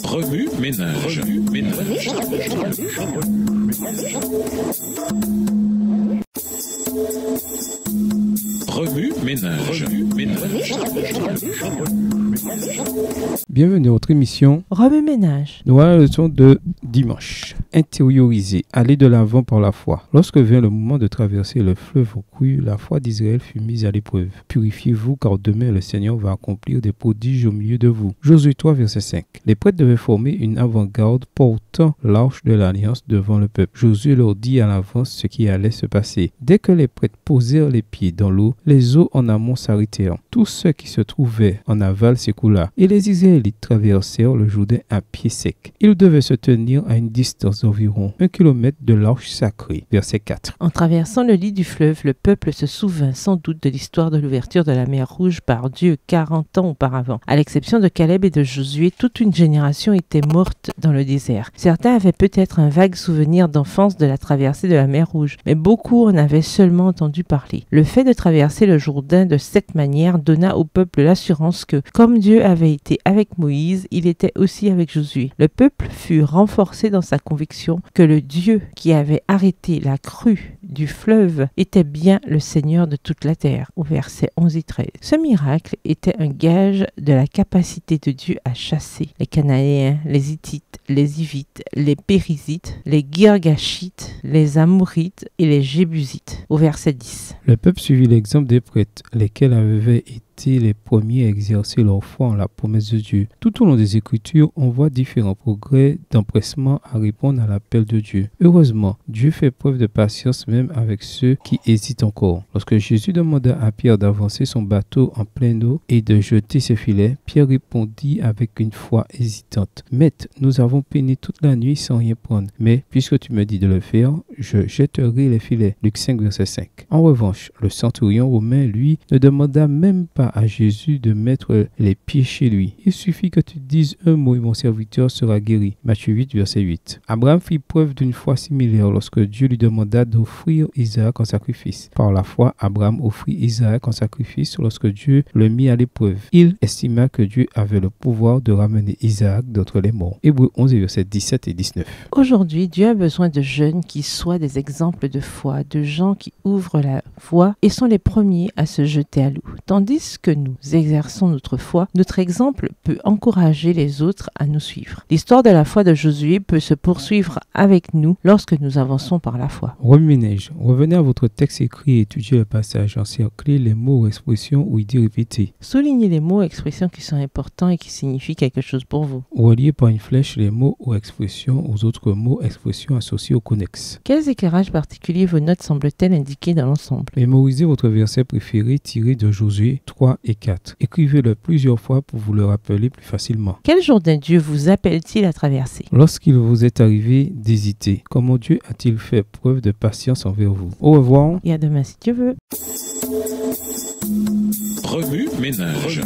Remue ménage. Remue ménage. Bienvenue à notre émission Remue ménage. Nous voilà la leçon de dimanche. Intérioriser, aller de l'avant par la foi. Lorsque vint le moment de traverser le fleuve crue, la foi d'Israël fut mise à l'épreuve. Purifiez-vous car demain le Seigneur va accomplir des prodiges au milieu de vous. Josué 3, verset 5. Les prêtres devaient former une avant-garde portant l'arche de l'alliance devant le peuple. Josué leur dit à l'avance ce qui allait se passer. Dès que les prêtres posèrent les pieds dans l'eau, les eaux en amont s'arrêtèrent. Tout ce qui se trouvait en aval s'écoula, et les Israélites traversèrent le Jourdain à pied sec. Ils devaient se tenir à une distance d'environ 1 kilomètre de l'arche sacrée. Verset 4. En traversant le lit du fleuve, le peuple se souvint sans doute de l'histoire de l'ouverture de la mer Rouge par Dieu 40 ans auparavant. À l'exception de Caleb et de Josué, toute une génération était morte dans le désert. Certains avaient peut-être un vague souvenir d'enfance de la traversée de la mer Rouge, mais beaucoup en avaient seulement entendu parler. Le fait de traverser le Jourdain de cette manière donna au peuple l'assurance que, comme Dieu avait été avec Moïse, il était aussi avec Josué. Le peuple fut renforcé dans sa conviction que le Dieu qui avait arrêté la crue du fleuve était bien le Seigneur de toute la terre, au verset 11 et 13. Ce miracle était un gage de la capacité de Dieu à chasser les Cananéens, les Hittites, les Hivites, les Périzites, les Girgashites, les Amourites et les Jébusites, au verset 10. Le peuple suivit l'exemple des prêtres, lesquels avaient été les premiers à exercer leur foi en la promesse de Dieu. Tout au long des Écritures, on voit différents progrès d'empressement à répondre à l'appel de Dieu. Heureusement, Dieu fait preuve de patience même avec ceux qui hésitent encore. Lorsque Jésus demanda à Pierre d'avancer son bateau en pleine eau et de jeter ses filets, Pierre répondit avec une foi hésitante. « Maître, nous avons peiné toute la nuit sans rien prendre, mais puisque tu me dis de le faire, je jetterai les filets. » Luc 5, verset 5. En revanche, le centurion romain, lui, ne demanda même pas à Jésus de mettre les pieds chez lui. Il suffit que tu dises un mot et mon serviteur sera guéri. Matthieu 8, verset 8. Abraham fit preuve d'une foi similaire lorsque Dieu lui demanda d'offrir Isaac en sacrifice. Par la foi, Abraham offrit Isaac en sacrifice lorsque Dieu le mit à l'épreuve. Il estima que Dieu avait le pouvoir de ramener Isaac d'entre les morts. Hébreux 11, verset 17 et 19. Aujourd'hui, Dieu a besoin de jeunes qui soient des exemples de foi, de gens qui ouvrent la voie et sont les premiers à se jeter à l'eau. Tandis que nous exerçons notre foi, notre exemple peut encourager les autres à nous suivre. L'histoire de la foi de Josué peut se poursuivre avec nous lorsque nous avançons par la foi. Remue-ménage. Revenez à votre texte écrit et étudiez le passage. Encerclez les mots ou expressions ou idées répétées. Soulignez les mots et expressions qui sont importants et qui signifient quelque chose pour vous. Reliez par une flèche les mots ou expressions aux autres mots, expressions associés au connexe. Quels éclairages particuliers vos notes semblent-elles indiquer dans l'ensemble? Mémorisez votre verset préféré tiré de Josué 3 et 4. Écrivez-le plusieurs fois pour vous le rappeler plus facilement. Quel Jourdain Dieu vous appelle-t-il à traverser? Lorsqu'il vous est arrivé d'hésiter, comment Dieu a-t-il fait preuve de patience envers vous? Au revoir. Et à demain si Dieu veut. Remue ménage.